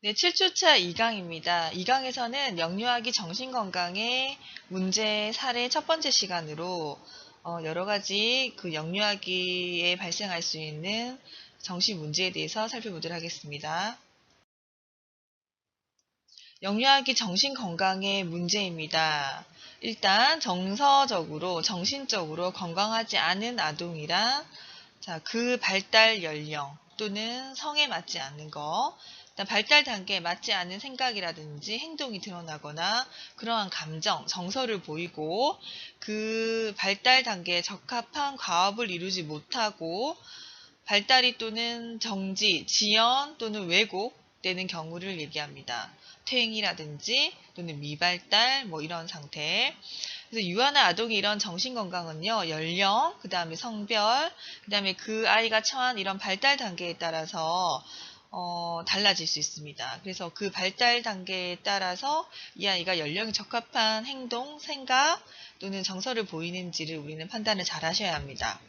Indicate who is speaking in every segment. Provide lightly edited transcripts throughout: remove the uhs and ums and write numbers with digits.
Speaker 1: 네, 7주차 2강입니다. 2강에서는 영유아기 정신건강의 문제 사례 첫 번째 시간으로 여러 가지 그 영유아기에 발생할 수 있는 정신 문제에 대해서 살펴보도록 하겠습니다. 영유아기 정신건강의 문제입니다. 일단 정서적으로, 정신적으로 건강하지 않은 아동이란 그 발달 연령 또는 성에 맞지 않는 거, 발달 단계에 맞지 않은 생각이라든지 행동이 드러나거나 그러한 감정, 정서를 보이고 그 발달 단계에 적합한 과업을 이루지 못하고 발달이 또는 정지, 지연 또는 왜곡되는 경우를 얘기합니다. 퇴행이라든지 또는 미발달 이런 상태. 그래서 유아나 아동의 이런 정신건강은요, 연령, 그 다음에 성별, 그 다음에 그 아이가 처한 이런 발달 단계에 따라서 달라질 수 있습니다. 그래서 그 발달 단계에 따라서 이 아이가 연령에 적합한 행동, 생각 또는 정서를 보이는지를 우리는 판단을 잘 하셔야 합니다.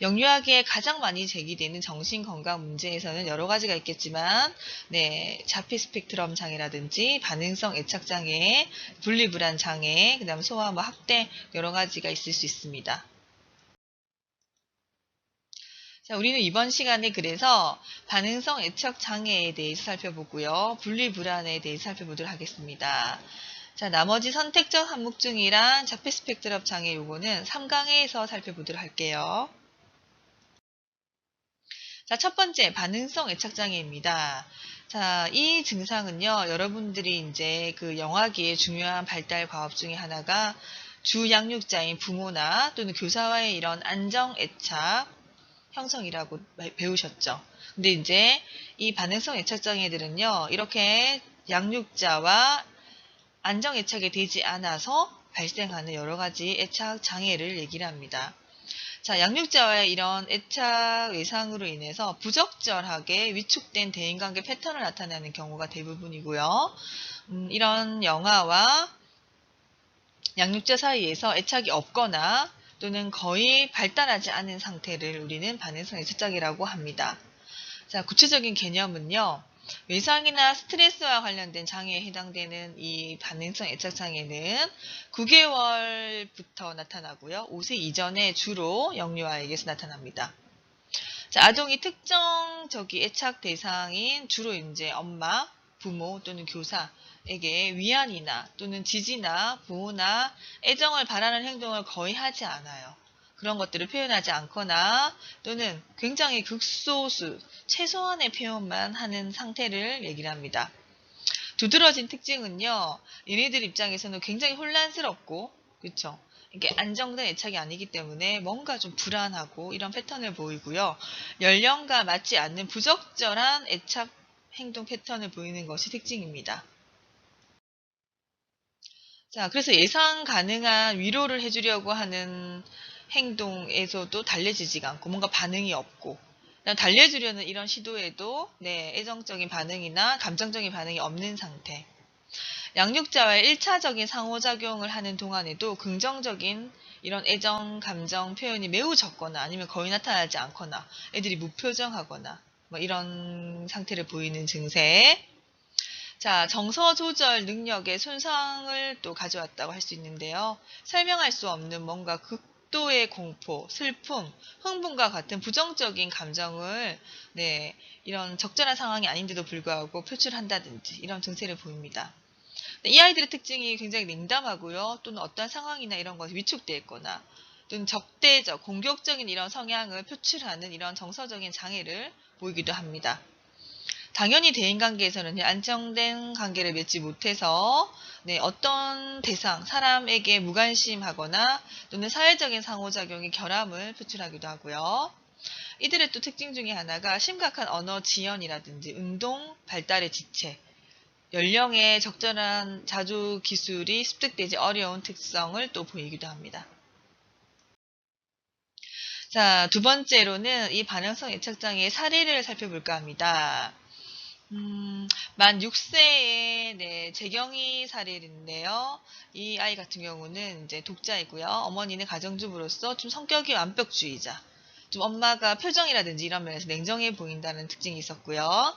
Speaker 1: 영유아기에 가장 많이 제기되는 정신건강 문제에서는 여러 가지가 있겠지만, 자폐 스펙트럼 장애라든지 반응성 애착 장애, 분리불안 장애, 그다음 소아 학대 여러 가지가 있을 수 있습니다. 자, 우리는 이번 시간에 그래서 반응성 애착 장애에 대해서 살펴보고요. 분리불안에 대해서 살펴보도록 하겠습니다. 자, 나머지 선택적 한묵증이란 자폐 스펙트럼 장애 요거는 3강에서 살펴보도록 할게요. 자, 첫 번째, 반응성 애착장애입니다. 자, 이 증상은요, 여러분들이 이제 그 영아기의 중요한 발달 과업 중에 하나가 주 양육자인 부모나 또는 교사와의 이런 안정 애착 형성이라고 배우셨죠. 근데 이제 이 반응성 애착장애들은요, 이렇게 양육자와 안정 애착이 되지 않아서 발생하는 여러 가지 애착 장애를 얘기를 합니다. 자, 양육자와의 이런 애착 외상으로 인해서 부적절하게 위축된 대인관계 패턴을 나타내는 경우가 대부분이고요. 이런 영아와 양육자 사이에서 애착이 없거나 또는 거의 발달하지 않은 상태를 우리는 반응성 애착장애라고 합니다. 자, 구체적인 개념은요. 외상이나 스트레스와 관련된 장애에 해당되는 이 반응성 애착장애는 9개월부터 나타나고요. 5세 이전에 주로 영유아에게서 나타납니다. 자, 아동이 특정 애착 대상인 주로 이제 엄마, 부모 또는 교사에게 위안이나 또는 지지나 보호나 애정을 바라는 행동을 거의 하지 않아요. 그런 것들을 표현하지 않거나 또는 굉장히 극소수, 최소한의 표현만 하는 상태를 얘기를 합니다. 두드러진 특징은요, 얘네들 입장에서는 굉장히 혼란스럽고, 그쵸? 이게 안정된 애착이 아니기 때문에 뭔가 좀 불안하고 이런 패턴을 보이고요. 연령과 맞지 않는 부적절한 애착 행동 패턴을 보이는 것이 특징입니다. 자, 그래서 예상 가능한 위로를 해주려고 하는 행동에서도 달래지지가 않고 뭔가 반응이 없고 달래주려는 이런 시도에도 애정적인 반응이나 감정적인 반응이 없는 상태. 양육자와의 1차적인 상호작용을 하는 동안에도 긍정적인 이런 애정, 감정 표현이 매우 적거나 아니면 거의 나타나지 않거나 애들이 무표정하거나 이런 상태를 보이는 증세. 자, 정서 조절 능력의 손상을 또 가져왔다고 할 수 있는데요. 설명할 수 없는 뭔가 극도의 공포, 슬픔, 흥분과 같은 부정적인 감정을 이런 적절한 상황이 아닌데도 불구하고 표출한다든지 이런 증세를 보입니다. 이 아이들의 특징이 굉장히 냉담하고요. 또는 어떤 상황이나 이런 것에 위축되어 있거나 또는 적대적, 공격적인 이런 성향을 표출하는 이런 정서적인 장애를 보이기도 합니다. 당연히 대인관계에서는 안정된 관계를 맺지 못해서 어떤 대상, 사람에게 무관심하거나 또는 사회적인 상호작용의 결함을 표출하기도 하고요. 이들의 또 특징 중에 하나가 심각한 언어 지연이라든지 운동 발달의 지체, 연령의 적절한 자조 기술이 습득되지 어려운 특성을 또 보이기도 합니다. 자, 두 번째로는 이 반응성 애착장애의 사례를 살펴볼까 합니다. 만 6세의 재경이 사례인데요. 이 아이 같은 경우는 이제 독자이고요. 어머니는 가정주부로서 좀 성격이 완벽주의자. 좀 엄마가 표정이라든지 이런 면에서 냉정해 보인다는 특징이 있었고요.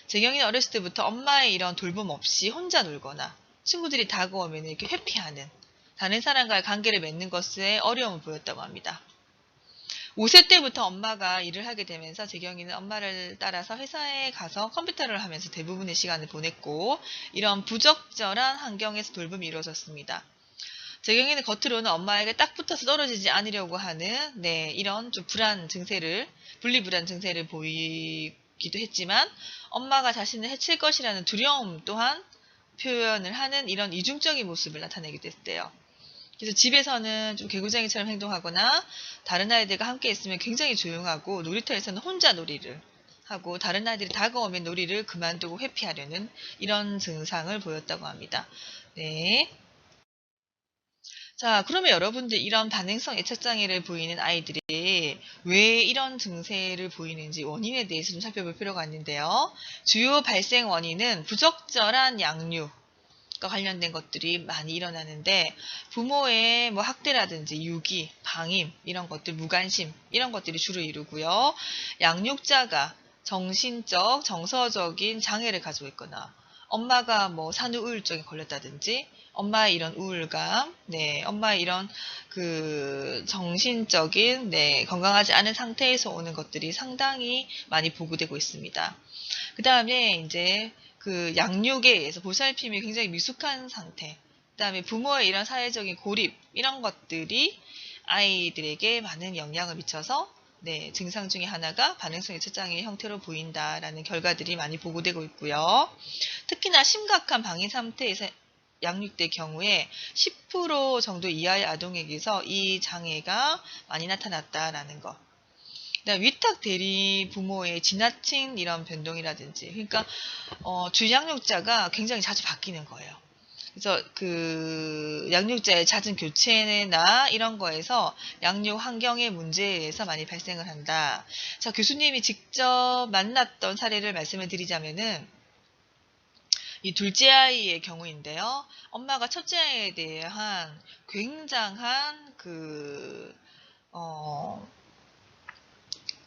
Speaker 1: 재경이는 어렸을 때부터 엄마의 이런 돌봄 없이 혼자 놀거나 친구들이 다가오면 이렇게 회피하는, 다른 사람과의 관계를 맺는 것에 어려움을 보였다고 합니다. 5세 때부터 엄마가 일을 하게 되면서 재경이는 엄마를 따라서 회사에 가서 컴퓨터를 하면서 대부분의 시간을 보냈고, 이런 부적절한 환경에서 돌봄이 이루어졌습니다. 재경이는 겉으로는 엄마에게 딱 붙어서 떨어지지 않으려고 하는 이런 좀 분리불안 증세를 보이기도 했지만, 엄마가 자신을 해칠 것이라는 두려움 또한 표현을 하는 이런 이중적인 모습을 나타내기도 했대요. 그래서 집에서는 좀 개구쟁이처럼 행동하거나 다른 아이들과 함께 있으면 굉장히 조용하고, 놀이터에서는 혼자 놀이를 하고 다른 아이들이 다가오면 놀이를 그만두고 회피하려는 이런 증상을 보였다고 합니다. 네. 자, 그러면 여러분들 이런 반응성 애착장애를 보이는 아이들이 왜 이런 증세를 보이는지 원인에 대해서 좀 살펴볼 필요가 있는데요. 주요 발생 원인은 부적절한 양육 과 관련된 것들이 많이 일어나는데, 부모의 뭐 학대라든지 유기, 방임 이런 것들, 무관심 이런 것들이 주로 이루고요. 양육자가 정신적, 정서적인 장애를 가지고 있거나, 엄마가 뭐 산후우울증에 걸렸다든지, 엄마의 이런 우울감, 엄마의 이런 그 정신적인 건강하지 않은 상태에서 오는 것들이 상당히 많이 보고되고 있습니다. 그 다음에 이제 그 양육에 의해서 보살핌이 굉장히 미숙한 상태, 그 다음에 부모의 이런 사회적인 고립 이런 것들이 아이들에게 많은 영향을 미쳐서 증상 중에 하나가 반응성 애착장애 형태로 보인다라는 결과들이 많이 보고되고 있고요. 특히나 심각한 방임 상태에서 양육될 경우에 10% 정도 이하의 아동에게서 이 장애가 많이 나타났다라는 것. 위탁 대리 부모의 지나친 이런 변동이라든지, 그러니까 주양육자가 굉장히 자주 바뀌는 거예요. 그래서 그 양육자의 잦은 교체나 이런 거에서 양육 환경의 문제에 의해서 많이 발생을 한다. 자, 교수님이 직접 만났던 사례를 말씀을 드리자면은 이 둘째 아이의 경우인데요. 엄마가 첫째 아이에 대한 굉장한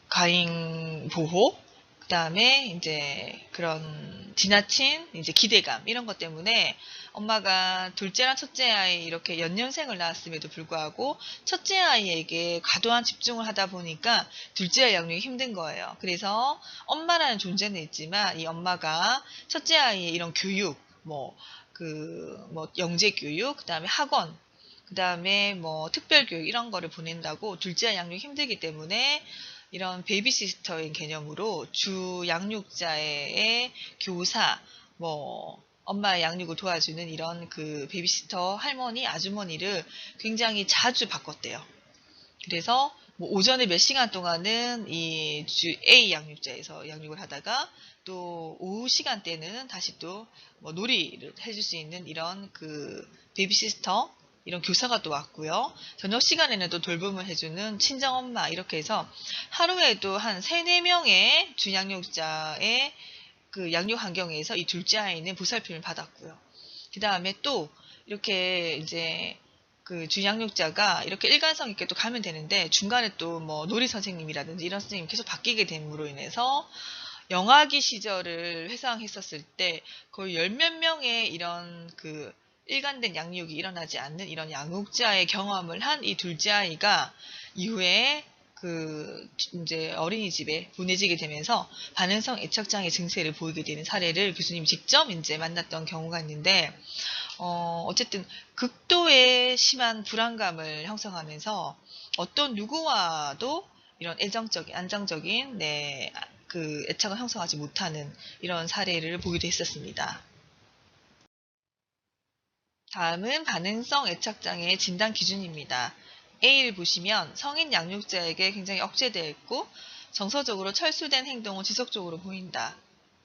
Speaker 1: 가잉 보호, 그 다음에 이제 그런 지나친 이제 기대감 이런 것 때문에 엄마가 둘째랑 첫째 아이 이렇게 연년생을 낳았음에도 불구하고 첫째 아이에게 과도한 집중을 하다 보니까 둘째 아이 양육이 힘든 거예요. 그래서 엄마라는 존재는 있지만 이 엄마가 첫째 아이의 이런 교육, 영재 교육, 그 다음에 학원, 그 다음에 뭐 특별교육 이런 거를 보낸다고 둘째 아이 양육이 힘들기 때문에 이런 베이비시스터인 개념으로 주 양육자의 교사, 엄마의 양육을 도와주는 이런 그 베이비시터 할머니, 아주머니를 굉장히 자주 바꿨대요. 그래서 오전에 몇 시간 동안은 이 주 A 양육자에서 양육을 하다가 또 오후 시간대는 다시 또 놀이를 해줄 수 있는 이런 그 베이비시스터 이런 교사가 또 왔고요. 저녁 시간에는 또 돌봄을 해주는 친정엄마 이렇게 해서 하루에도 한 3, 4명의 주양육자의 그 양육 환경에서 이 둘째 아이는 보살핌을 받았고요. 그 다음에 또 이렇게 이제 그 주양육자가 이렇게 일관성 있게 또 가면 되는데 중간에 또 놀이 선생님이라든지 이런 선생님이 계속 바뀌게 됨으로 인해서 영아기 시절을 회상했었을 때 거의 10몇 명의 이런 그 일관된 양육이 일어나지 않는 이런 양육자의 경험을 한 이 둘째 아이가 이후에 그 이제 어린이집에 보내지게 되면서 반응성 애착장애 증세를 보이게 되는 사례를 교수님이 직접 이제 만났던 경우가 있는데, 어쨌든 극도의 심한 불안감을 형성하면서 어떤 누구와도 이런 애정적인, 안정적인 그 애착을 형성하지 못하는 이런 사례를 보기도 했었습니다. 다음은 반응성 애착장애의 진단 기준입니다. A를 보시면 성인 양육자에게 굉장히 억제되어 있고 정서적으로 철수된 행동을 지속적으로 보인다.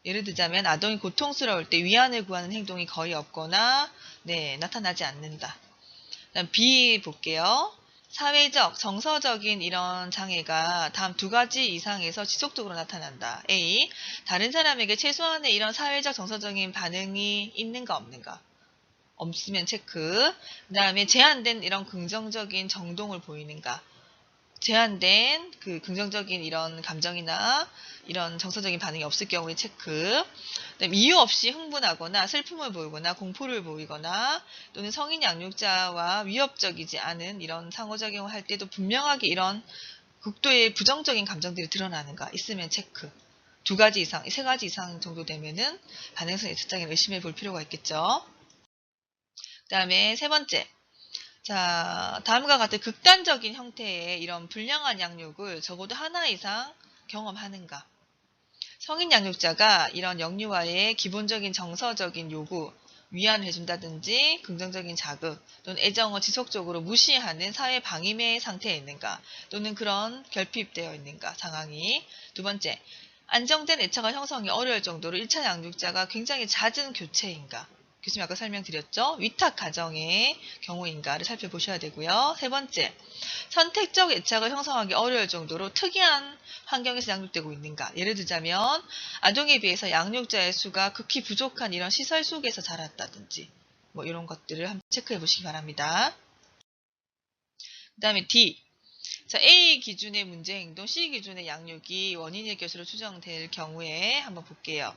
Speaker 1: 예를 들자면 아동이 고통스러울 때 위안을 구하는 행동이 거의 없거나 나타나지 않는다. 그다음 B 볼게요. 사회적, 정서적인 이런 장애가 다음 2가지 이상에서 지속적으로 나타난다. A. 다른 사람에게 최소한의 이런 사회적, 정서적인 반응이 있는가 없는가. 없으면 체크. 그 다음에 제한된 이런 긍정적인 정동을 보이는가. 제한된 그 긍정적인 이런 감정이나 이런 정서적인 반응이 없을 경우에 체크. 그다음에 이유 없이 흥분하거나 슬픔을 보이거나 공포를 보이거나 또는 성인 양육자와 위협적이지 않은 이런 상호작용을 할 때도 분명하게 이런 극도의 부정적인 감정들이 드러나는가 있으면 체크. 2가지 이상, 3가지 이상 정도 되면은 반응성 예측장애를 의심해 볼 필요가 있겠죠. 그 다음에 3번째. 자, 다음과 같은 극단적인 형태의 이런 불량한 양육을 적어도 하나 이상 경험하는가. 성인 양육자가 이런 영유아의 기본적인 정서적인 요구, 위안을 해준다든지 긍정적인 자극 또는 애정을 지속적으로 무시하는 사회 방임의 상태에 있는가 또는 그런 결핍되어 있는가 상황이. 2번째, 안정된 애착을 형성이 어려울 정도로 1차 양육자가 굉장히 잦은 교체인가. 교수님 아까 설명드렸죠. 위탁 가정의 경우인가를 살펴보셔야 되고요. 3번째, 선택적 애착을 형성하기 어려울 정도로 특이한 환경에서 양육되고 있는가. 예를 들자면 아동에 비해서 양육자의 수가 극히 부족한 이런 시설 속에서 자랐다든지 뭐 이런 것들을 한번 체크해 보시기 바랍니다. 그 다음에 D. 자, A 기준의 문제 행동, C 기준의 양육이 원인일 것으로 추정될 경우에 한번 볼게요.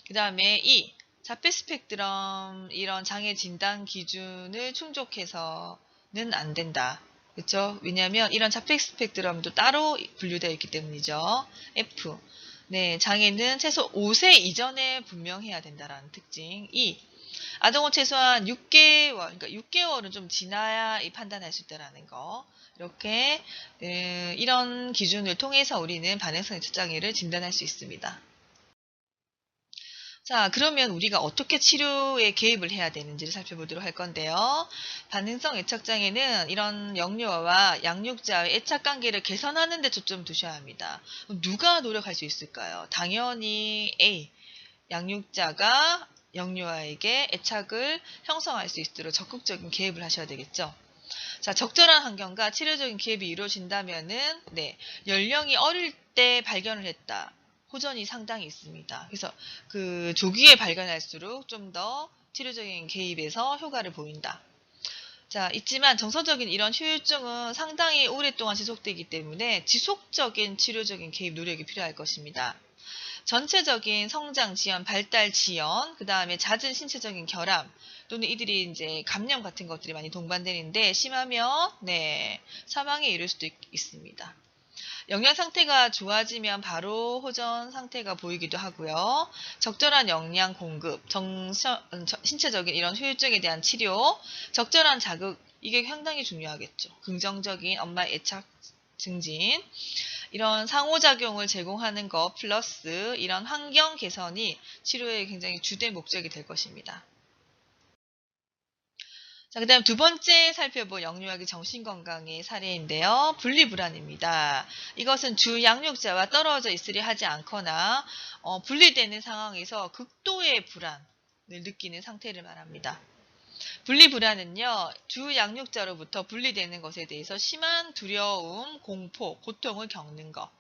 Speaker 1: 그 다음에 E. 자폐 스펙트럼 이런 장애 진단 기준을 충족해서는 안 된다. 그렇죠? 왜냐하면 이런 자폐 스펙트럼도 따로 분류되어 있기 때문이죠. F. 네, 장애는 최소 5세 이전에 분명해야 된다라는 특징. E. 아동은 최소한 6개월, 그러니까 6개월은 좀 지나야 판단할 수 있다라는 거. 이렇게 이런 기준을 통해서 우리는 반응성 예측장애를 진단할 수 있습니다. 자, 그러면 우리가 어떻게 치료에 개입을 해야 되는지를 살펴보도록 할 건데요. 반응성 애착장애는 이런 영유아와 양육자의 애착관계를 개선하는 데 초점 두셔야 합니다. 누가 노력할 수 있을까요? 당연히 A, 양육자가 영유아에게 애착을 형성할 수 있도록 적극적인 개입을 하셔야 되겠죠. 자, 적절한 환경과 치료적인 개입이 이루어진다면은, 네, 연령이 어릴 때 발견을 했다. 호전이 상당히 있습니다. 그래서 그 조기에 발견할수록 좀 더 치료적인 개입에서 효과를 보인다. 자, 있지만 정서적인 이런 후유증은 상당히 오랫동안 지속되기 때문에 지속적인 치료적인 개입 노력이 필요할 것입니다. 전체적인 성장 지연, 발달 지연, 그 다음에 잦은 신체적인 결함, 또는 이들이 이제 감염 같은 것들이 많이 동반되는데 심하면 네, 사망에 이를 수도 있습니다. 영양 상태가 좋아지면 바로 호전 상태가 보이기도 하고요. 적절한 영양 공급, 신체적인 이런 후유증에 대한 치료, 적절한 자극, 이게 상당히 중요하겠죠. 긍정적인 엄마의 애착 증진, 이런 상호작용을 제공하는 것 플러스 이런 환경 개선이 치료의 굉장히 주된 목적이 될 것입니다. 자, 그 다음 2번째 살펴볼 영유아기 정신건강의 사례인데요. 분리불안입니다. 이것은 주 양육자와 떨어져 있으려 하지 않거나 분리되는 상황에서 극도의 불안을 느끼는 상태를 말합니다. 분리불안은요, 주 양육자로부터 분리되는 것에 대해서 심한 두려움, 공포, 고통을 겪는 것.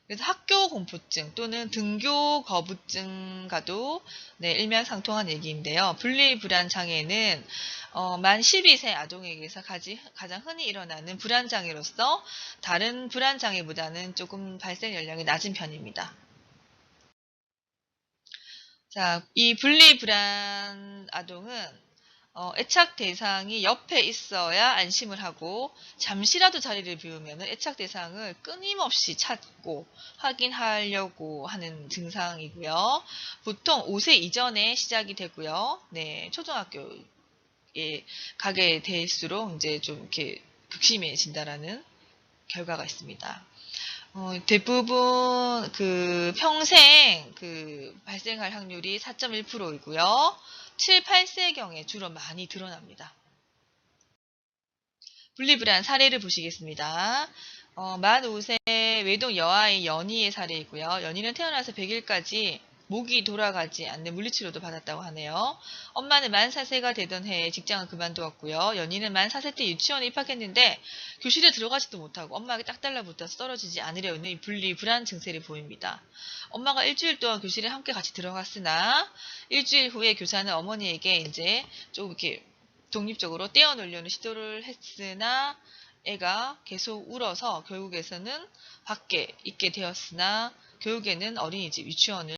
Speaker 1: 그래서 학교 공포증 또는 등교 거부증과도 네, 일맥상통한 얘기인데요. 분리불안 장애는 만 12세 아동에게서 가장 흔히 일어나는 불안장애로서 다른 불안장애보다는 조금 발생 연령이 낮은 편입니다. 자, 이 분리불안 아동은 애착 대상이 옆에 있어야 안심을 하고 잠시라도 자리를 비우면 애착 대상을 끊임없이 찾고 확인하려고 하는 증상이고요. 보통 5세 이전에 시작이 되고요. 네, 초등학교에 가게 될수록 이제 좀 이렇게 극심해진다라는 결과가 있습니다. 대부분 그 평생 그 발생할 확률이 4.1%이고요. 7, 8세경에 주로 많이 드러납니다. 분리불안 사례를 보시겠습니다. 만 5세 외동 여아의 연희의 사례이고요. 연희는 태어나서 100일까지 목이 돌아가지 않는 물리치료도 받았다고 하네요. 엄마는 만 4세가 되던 해에 직장을 그만두었고요. 연희는 만 4세 때 유치원에 입학했는데 교실에 들어가지도 못하고 엄마에게 딱 달라붙어서 떨어지지 않으려 하는 이 분리불안 증세를 보입니다. 엄마가 일주일 동안 교실에 함께 같이 들어갔으나 일주일 후에 교사는 어머니에게 이제 좀 이렇게 독립적으로 떼어놓으려는 시도를 했으나 애가 계속 울어서 결국에서는 밖에 있게 되었으나 결국에는 어린이집 유치원을